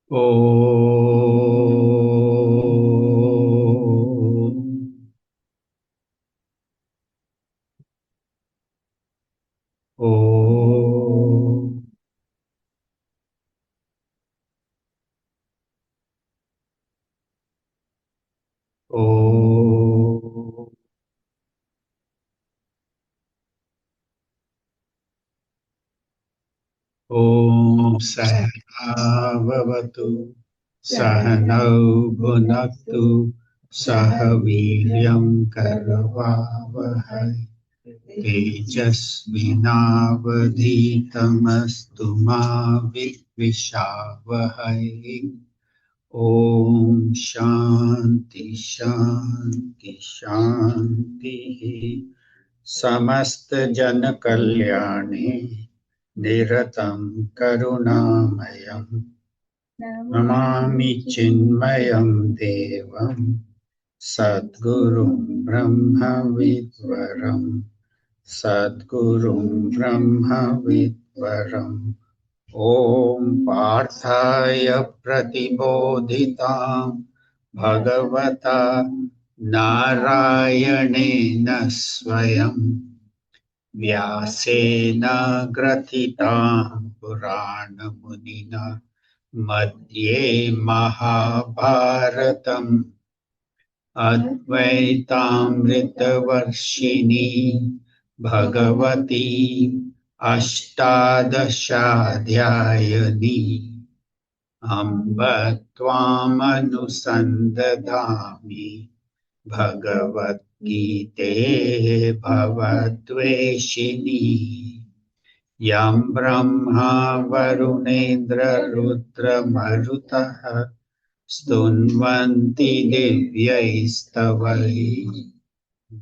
Om. Om. Om. Om Sahana Vavatu Sahanau Bhunaktu Sahaviryam Karavavahai Tejasvinavadhitamastu ma Vidvishavahai. Om Shanti Shanti Shanti. समस्त जन कल्याणे निरतं करुणामयं नमामि चिन्मयं देवं सद्गुरुं ब्रह्मविद्वरं सद्गुरुं ब्रह्मविद्वरम् ॐ पार्थाय प्रतिबोधितां भगवता नारायणेन स्वयं व्यासेन ग्रथितां पुराणमुनिना मध्ये महाभारतम् अद्वैतामृतवर्षिणी भगवती अष्टादशाध्यायिनी अम्ब त्वामनुसन्दधामि भगवद्गीते भवद्वेषिणी यं ब्रह्मा वरुणेन्द्र रुद्रमरुतः स्तुन्वन्ति दिव्यैस्तवैः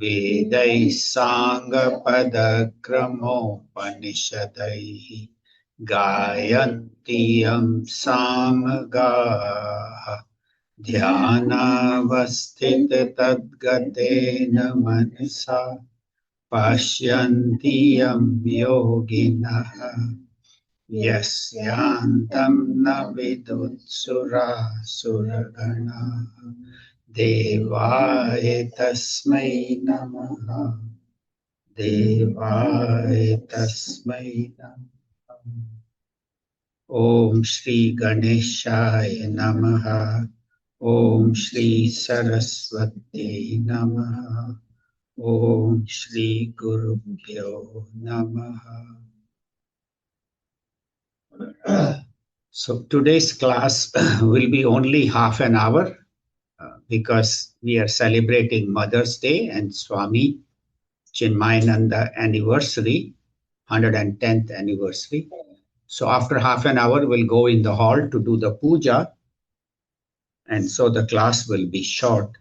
वेदैः साङ्गपदक्रमोपनिषदैः गायन्ति यं सामगाः ध्यानावस्थिततद्गतेन मनसा पश्यन्ति यं योगिनः यस्यान्तं न विदुत्सुरासुरगणाः देवाय तस्मै नमः देवाय तस्मै नमः। ॐ श्री गणेशाय नमः। ॐ श्री सरस्वत्यै नमः। ॐ श्री गुरुभ्यो नमः। So today's class will be only half an hour because we are celebrating Mother's Day and Swami Chinmayananda anniversary, 110th anniversary. So after half an hour, we'll go in the hall to do the puja. And so the class will be short.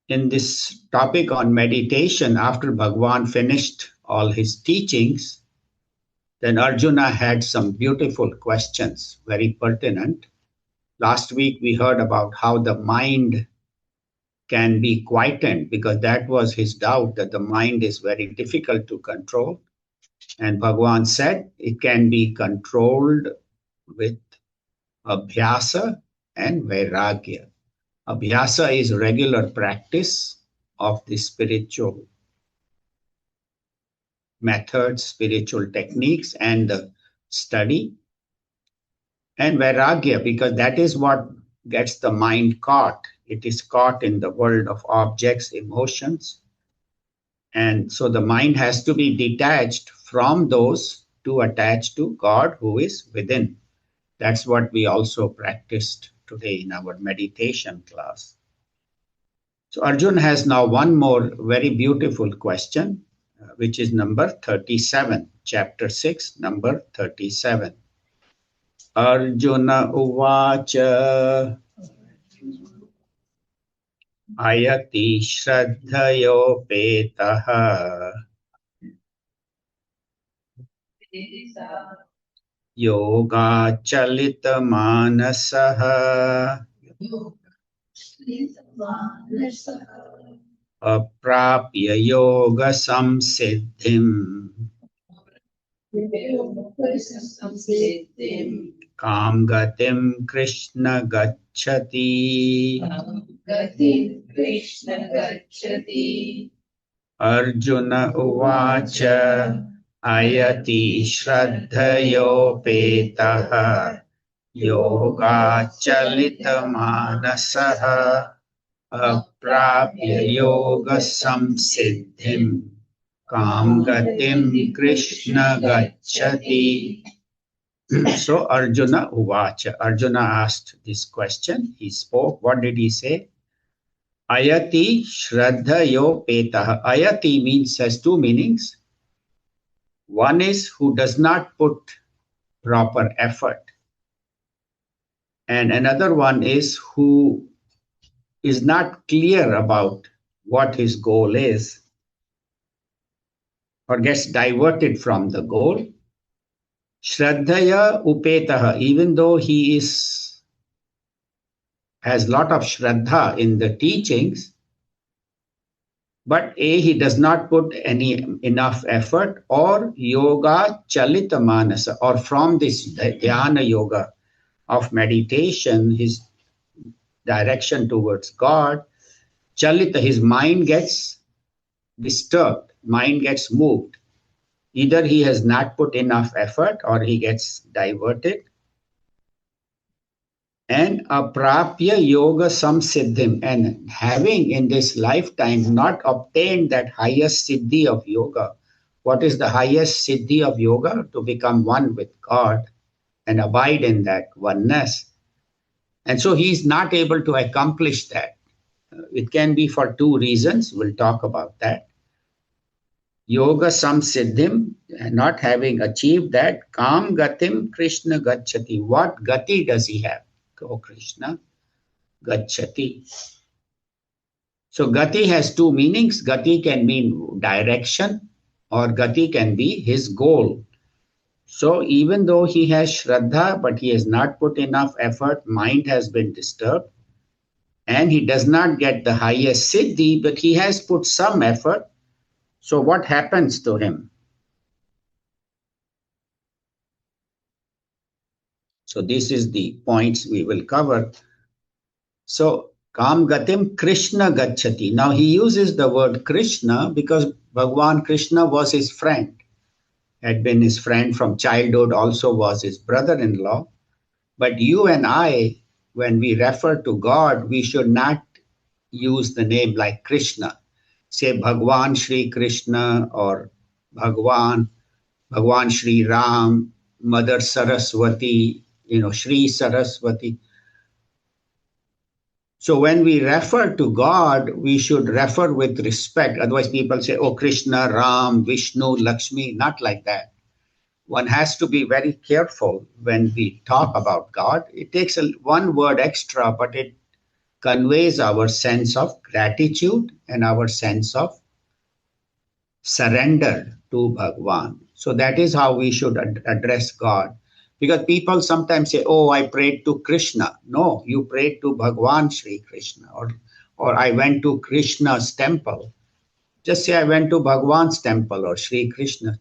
In this topic on meditation, after Bhagwan finished all his teachings, then Arjuna had some beautiful questions, very pertinent. Last week we heard about how the mind can be quietened because that was his doubt that the mind is very difficult to control. And Bhagwan said it can be controlled with abhyasa and vairagya. Abhyasa is regular practice of the spiritual methods, spiritual techniques, and the study. And vairagya, because that is what gets the mind caught. It is caught in the world of objects, emotions. And so the mind has to be detached from those to attach to God who is within. That's what we also practiced today in our meditation class. So Arjun has now one more very beautiful question, which is number 37, chapter 6, number 37. Arjuna uvacha ayati shraddhayopetaha yoga chalita manasaha aprapya yoga samsiddhim Kam gatim Krishna gacchati. Arjuna uvacha ayati shraddhayopetaha yoga chalita manasaha aprapya yoga samsiddhim kam gatim Krishna gacchati. So Arjuna uvacha. Arjuna asked this question. He spoke. What did he say? Ayati shraddhayo petaha. Ayati means has two meanings. One is who does not put proper effort. And another one is who is not clear about what his goal is or gets diverted from the goal. Shraddhaya upetaha, even though he has lot of shraddha in the teachings, but he does not put any enough effort, or yoga chalita manasa, or from this dhyana yoga of meditation, his direction towards God, chalita, his mind gets disturbed, mind gets moved. Either he has not put enough effort or he gets diverted. And aprapya yoga samsiddhim, and having in this lifetime not obtained that highest siddhi of yoga. What is the highest siddhi of yoga? To become one with God and abide in that oneness. And so he's not able to accomplish that. It can be for two reasons. We'll talk about that. Yoga samsiddhim, not having achieved that. Kam gatim Krishna gacchati. What gati does he have? Oh Krishna, gacchati. So gati has two meanings. Gati can mean direction, or gati can be his goal. So even though he has shraddha, but he has not put enough effort, mind has been disturbed, and he does not get the highest siddhi, but he has put some effort. So what happens to him? So this is the points we will cover. So Kam Gatim Krishna Gacchati. Now he uses the word Krishna because Bhagwan Krishna was his friend, had been his friend from childhood, also was his brother-in-law. But you and I, when we refer to God, we should not use the name like Krishna. Say Bhagwan Shri Krishna or Bhagwan Shri Ram, Mother Saraswati, Shri Saraswati. So when we refer to God, we should refer with respect. Otherwise people say, oh, Krishna, Ram, Vishnu, Lakshmi, not like that. One has to be very careful when we talk about God. It takes one word extra, but it conveys our sense of gratitude and our sense of surrender to Bhagwan. So that is how we should address God. Because people sometimes say, oh, I prayed to Krishna. No, you prayed to Bhagwan Sri Krishna. Or I went to Krishna's temple. Just say I went to Bhagwan's temple or Sri Krishna.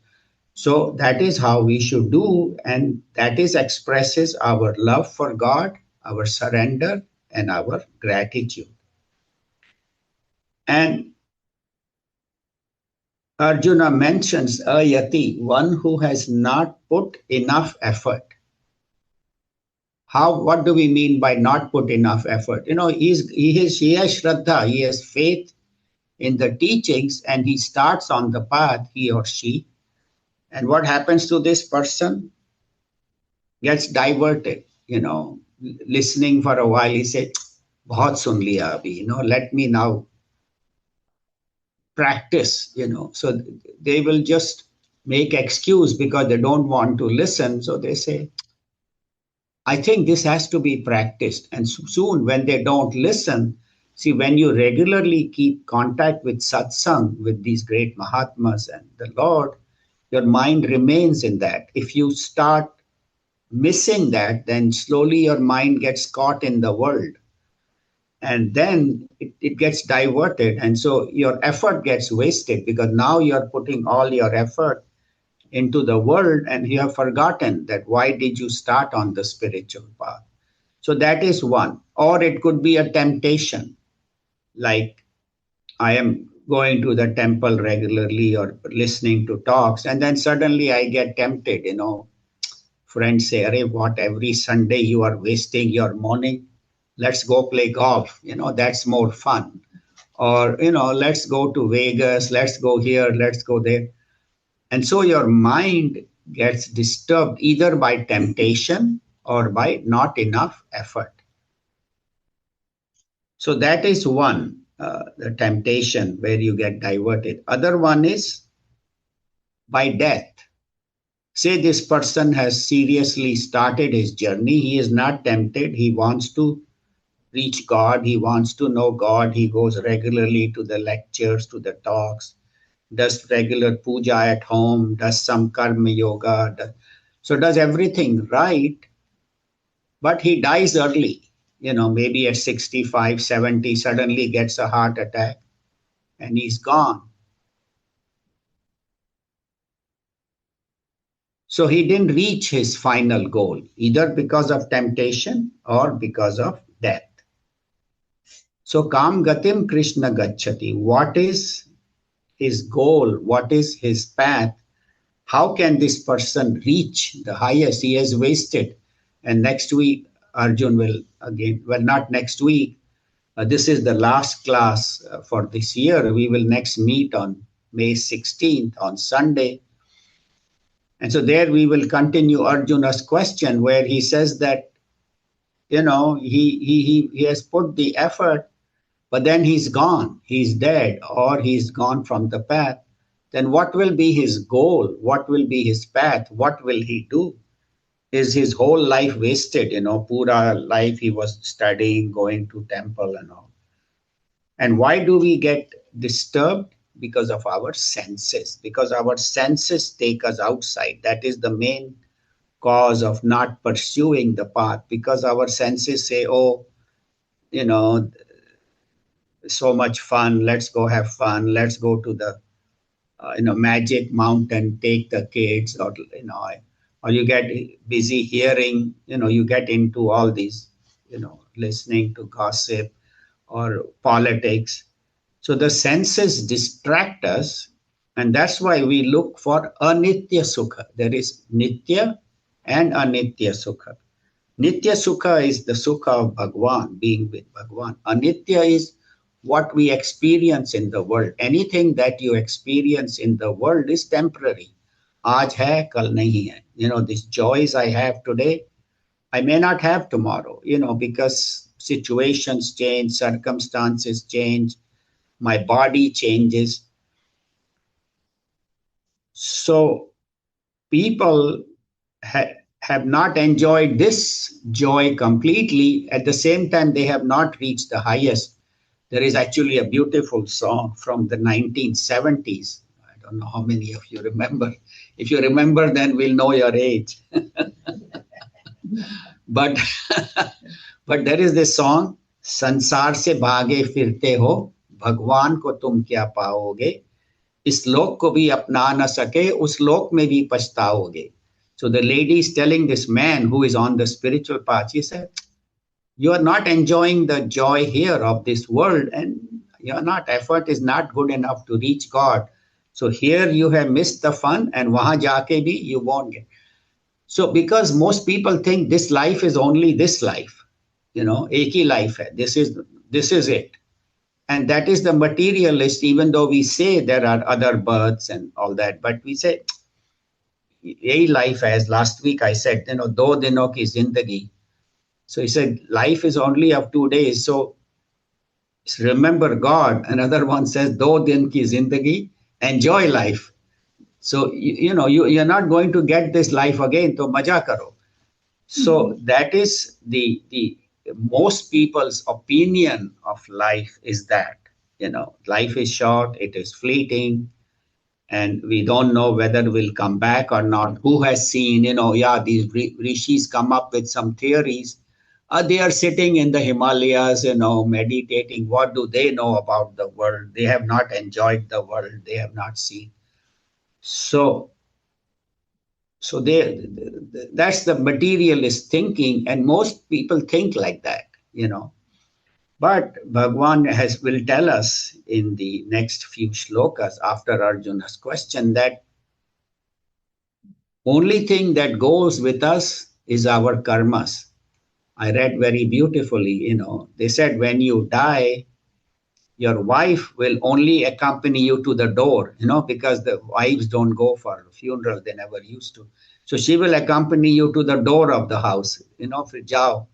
So that is how we should do. And that expresses our love for God, our surrender, and our gratitude. And Arjuna mentions a yati, one who has not put enough effort. What do we mean by not put enough effort? He has shraddha, he has faith in the teachings, and he starts on the path, he or she. And what happens to this person? Gets diverted, listening for a while, he said, bahut sun liya abhi, let me now practice, So they will just make excuse because they don't want to listen. So they say, I think this has to be practiced. And soon when they don't listen, see, when you regularly keep contact with satsang, with these great Mahatmas and the Lord, your mind remains in that. If you start missing that, then slowly your mind gets caught in the world. And then it gets diverted. And so your effort gets wasted because now you're putting all your effort into the world and you have forgotten that why did you start on the spiritual path. So that is one. Or it could be a temptation, like I am going to the temple regularly or listening to talks, and then suddenly I get tempted. Friends say, "Arey, what? Every Sunday you are wasting your morning. Let's go play golf. That's more fun." Or let's go to Vegas. Let's go here. Let's go there. And so your mind gets disturbed either by temptation or by not enough effort. So that is one, the temptation where you get diverted. Other one is by death. Say this person has seriously started his journey. He is not tempted. He wants to reach God. He wants to know God. He goes regularly to the lectures, to the talks, does regular puja at home, does some karma yoga. So does everything right, but he dies early. Maybe at 65, 70, suddenly gets a heart attack and he's gone. So he didn't reach his final goal, either because of temptation or because of death. So Kam Gatim Krishna Gacchati. What is his goal? What is his path? How can this person reach the highest? He has wasted. And next week, Arjun will again, well, not next week. This is the last class for this year. We will next meet on May 16th on Sunday. And so there we will continue Arjuna's question where he says that, he has put the effort, but then he's gone. He's dead or he's gone from the path. Then what will be his goal? What will be his path? What will he do? Is his whole life wasted? Pura life he was studying, going to temple and all. And why do we get disturbed? Because of our senses. Because our senses take us outside. That is the main cause of not pursuing the path. Because our senses say, oh, so much fun. Let's go have fun. Let's go to the magic mountain, take the kids, or you get busy hearing, you get into all these, listening to gossip or politics. So the senses distract us, and that's why we look for anitya sukha. There is nitya and anitya sukha. Nitya sukha is the sukha of Bhagwan, being with Bhagwan. Anitya is what we experience in the world. Anything that you experience in the world is temporary. Aaj hai, kal nahi hai. These joys I have today, I may not have tomorrow, because situations change, circumstances change, my body changes. So people have not enjoyed this joy completely. At the same time, they have not reached the highest. There is actually a beautiful song from the 1970s. I don't know how many of you remember. If you remember, then we'll know your age. But there is this song, संसार से भागे फिरते हो, भगवान को तुम क्या पाओगे, इस लोक को भी अपना न सके, उस लोक में भी पछताओगे. So the lady is telling this man who is on the spiritual path, she said, you are not enjoying the joy here of this world, and effort is not good enough to reach God. So here you have missed the fun, and wahan jaake bhi you won't get. So because most people think this life is only this life, ek hi life hai. This is it. And that is the materialist, even though we say there are other births and all that, but we say, yahi life hai. As last week I said, do dino ki zindagi. So he said, life is only of 2 days. So remember God. Another one says, do din ki zindagi, enjoy life. So, you're not going to get this life again. So maja karo. So that is the most people's opinion of life is that, life is short, it is fleeting, and we don't know whether we'll come back or not. Who has seen, these rishis come up with some theories. They are sitting in the Himalayas, meditating. What do they know about the world? They have not enjoyed the world. They have not seen. So So that's the materialist thinking, and most people think like that. But Bhagwan will tell us in the next few shlokas after Arjuna's question that only thing that goes with us is our karmas. I read very beautifully. They said when you die, your wife will only accompany you to the door, because the wives don't go for funeral, they never used to. So she will accompany you to the door of the house, for jao.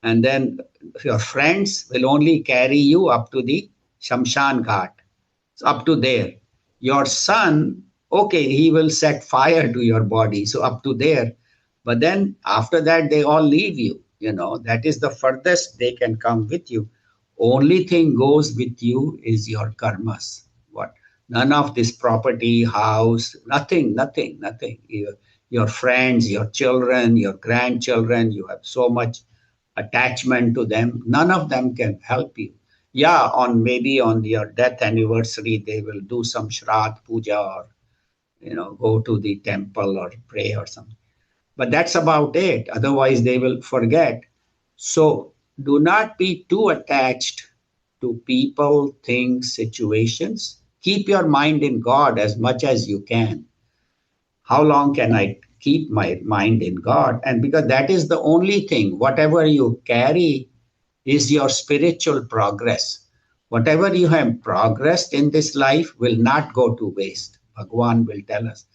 And then your friends will only carry you up to the Shamshan Ghat, up to there. Your son, okay, he will set fire to your body, so up to there. But then after that, they all leave you. That is the furthest they can come with you. Only thing goes with you is your karmas. What? None of this property, house, nothing, nothing, nothing. Your friends, your children, your grandchildren, you have so much attachment to them. None of them can help you. Yeah, on maybe on your death anniversary, they will do some Shraddh Puja or go to the temple or pray or something. But that's about it. Otherwise, they will forget. So do not be too attached to people, things, situations. Keep your mind in God as much as you can. How long can I keep my mind in God? And because that is the only thing, whatever you carry is your spiritual progress. Whatever you have progressed in this life will not go to waste. Bhagwan will tell us.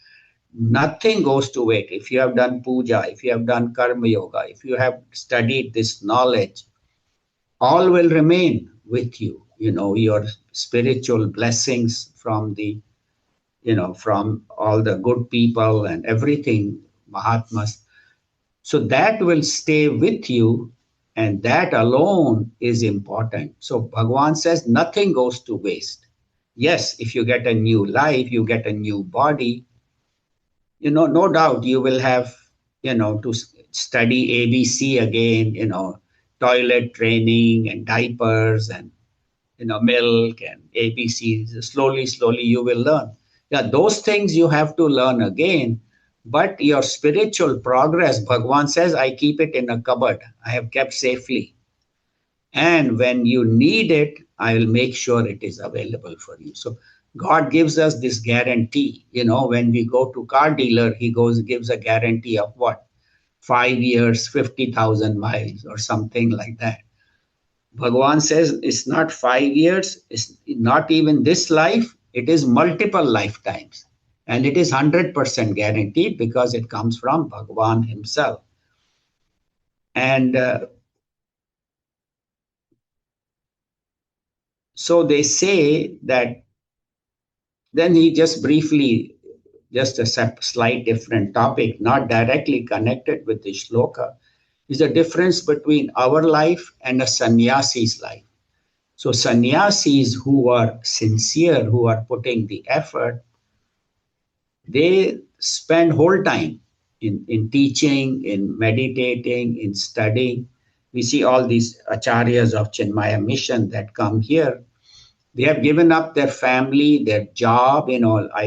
Nothing goes to waste. If you have done puja, if you have done karma yoga, if you have studied this knowledge, all will remain with you. Your spiritual blessings from all the good people and everything, Mahatmas. So that will stay with you, and that alone is important. So Bhagwan says nothing goes to waste. Yes, if you get a new life, you get a new body, no doubt you will have, to study ABC again, toilet training and diapers and milk and ABCs. Slowly, slowly you will learn. Yeah, those things you have to learn again. But your spiritual progress, Bhagwan says, I keep it in a cupboard. I have kept safely. And when you need it, I will make sure it is available for you. So God gives us this guarantee. When we go to car dealer, he gives a guarantee of what? 5 years, 50,000 miles or something like that. Bhagwan says it's not 5 years, it's not even this life, it is multiple lifetimes. And it is 100% guaranteed because it comes from Bhagwan himself. And so they say that, then he just briefly, just a slight different topic, not directly connected with the shloka, is the difference between our life and a sannyasi's life. So sannyasis who are sincere, who are putting the effort, they spend whole time in teaching, in meditating, in studying. We see all these acharyas of Chinmaya mission that come here. They have given up their family, their job.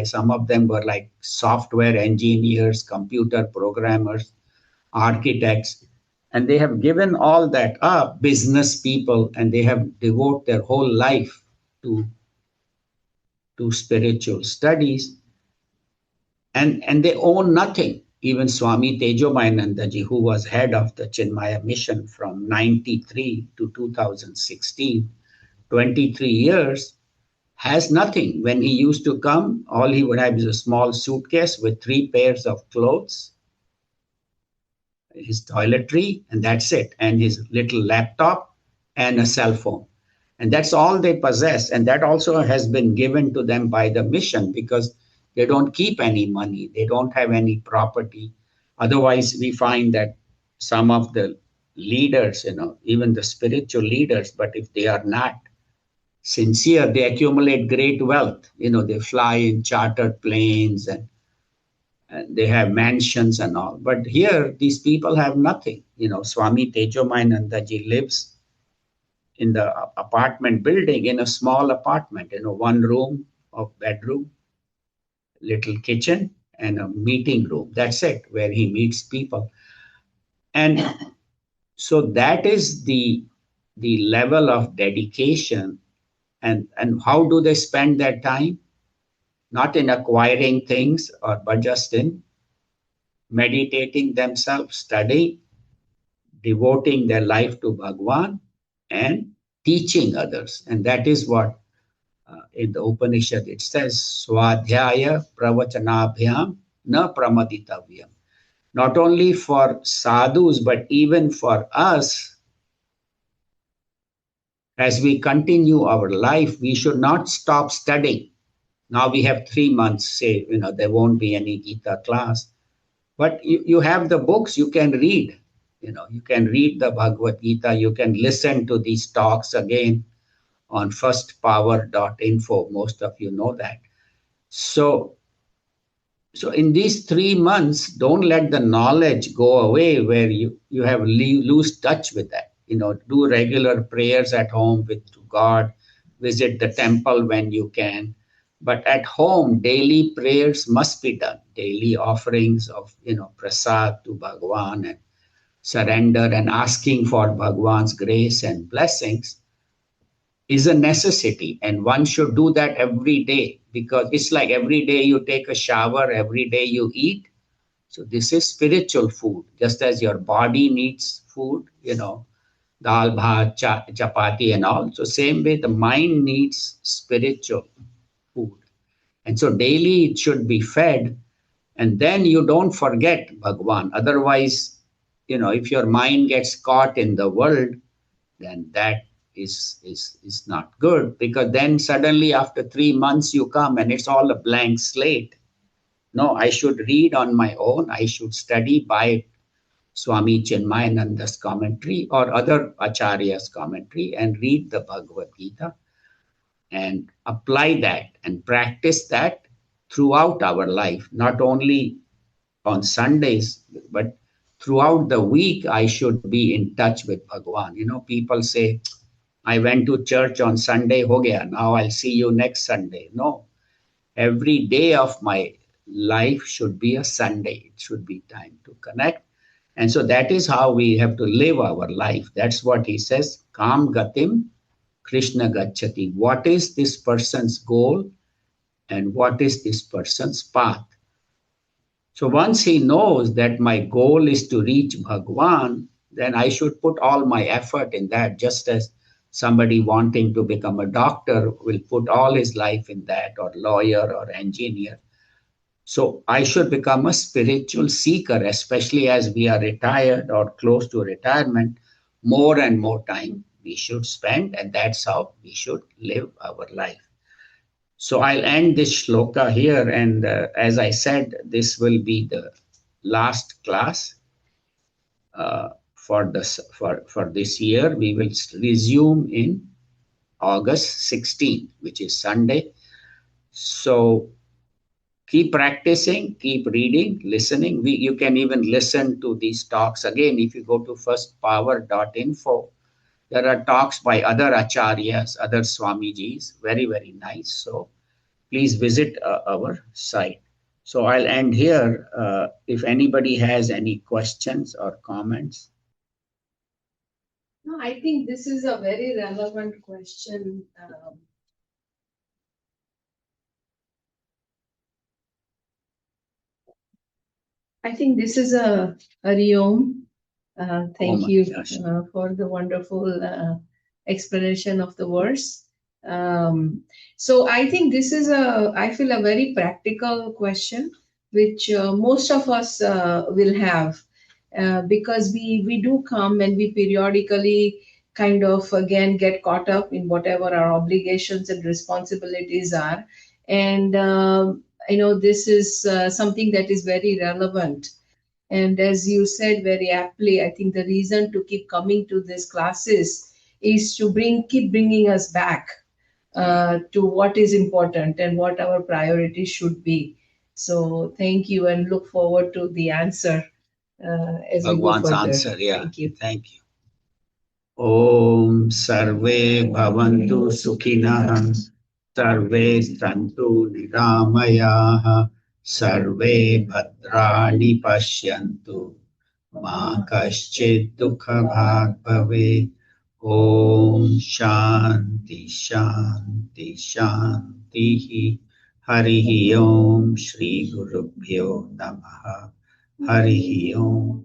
Some of them were like software engineers, computer programmers, architects, and they have given all that up, business people, and they have devoted their whole life to spiritual studies, and they own nothing. Even Swami Tejomayanandaji, who was head of the Chinmaya mission from 93 to 2016, 23 years, has nothing. When he used to come, all he would have is a small suitcase with 3 pairs of clothes, his toiletry, and that's it, and his little laptop and a cell phone. And that's all they possess. And that also has been given to them by the mission because they don't keep any money, they don't have any property. Otherwise, we find that some of the leaders, even the spiritual leaders, but if they are not sincere, they accumulate great wealth. They fly in chartered planes and they have mansions and all. But here, these people have nothing. Swami Tejomayanandaji lives in the apartment building, in a small apartment, 1 room of bedroom, little kitchen, and a meeting room. That's it, where he meets people. And so that is the level of dedication. And how do they spend their time? Not in acquiring things, but just in meditating themselves, studying, devoting their life to Bhagwan, and teaching others. And that is what in the Upanishad it says, Swadhyaya pravachanabhyam na pramaditavyam. Not only for sadhus, but even for us, as we continue our life, we should not stop studying. Now we have 3 months, say, there won't be any Gita class. But you have the books, you can read. You can read the Bhagavad Gita, you can listen to these talks again on firstpower.info. Most of you know that. So in these 3 months, don't let the knowledge go away where you have lose touch with that. Do regular prayers at home with God, visit the temple when you can. But at home, daily prayers must be done, daily offerings of, prasad to Bhagwan, and surrender and asking for Bhagwan's grace and blessings is a necessity. And one should do that every day, because it's like every day you take a shower, every day you eat. So this is spiritual food, just as your body needs food, dal, bhat, chapati and all. So same way the mind needs spiritual food. And so daily it should be fed, and then you don't forget Bhagwan. Otherwise, if your mind gets caught in the world, then that is not good, because then suddenly after 3 months you come and it's all a blank slate. No, I should read on my own. I should study by Swami Chinmayananda's commentary or other acharyas' commentary and read the Bhagavad Gita and apply that and practice that throughout our life, not only on Sundays, but throughout the week. I should be in touch with Bhagwan. People say, I went to church on Sunday, ho gaya, now I'll see you next Sunday. No, every day of my life should be a Sunday. It should be time to connect. And so that is how we have to live our life. That's what he says, Kam Gatim Krishna Gachati. What is this person's goal and what is this person's path? So once he knows that my goal is to reach Bhagwan, then I should put all my effort in that, just as somebody wanting to become a doctor will put all his life in that, or lawyer or engineer. So I should become a spiritual seeker, especially as we are retired or close to retirement. More and more time we should spend, and that's how we should live our life. So I'll end this shloka here, and as I said, this will be the last class for this year. We will resume in August 16th, which is Sunday. So keep practicing, keep reading, listening. You can even listen to these talks again. If you go to firstpower.info, there are talks by other acharyas, other Swamijis, very, very nice. So please visit our site. So I'll end here. If anybody has any questions or comments. No, I think this is a very relevant question. I think this is a Hariom. Thank you for the wonderful explanation of the verse. So I think this is I feel a very practical question, which most of us will have, because we do come and we periodically kind of again get caught up in whatever our obligations and responsibilities are. And this is something that is very relevant. And as you said very aptly, I think the reason to keep coming to these classes is to keep bringing us back to what is important and what our priorities should be. So thank you, and look forward to the answer as we go further. Answer, yeah. Thank you. Thank you. Om Sarve Bhavantu Sukhinah Sarve Santu Niramayah सर्वे भद्राणि पश्यन्तु मा कश्चित् दुःखभाग् भवेत्। ॐ शान्ति शान्ति शान्तिः। हरिः ॐ श्री गुरुभ्यो नमः। हरिः ॐ।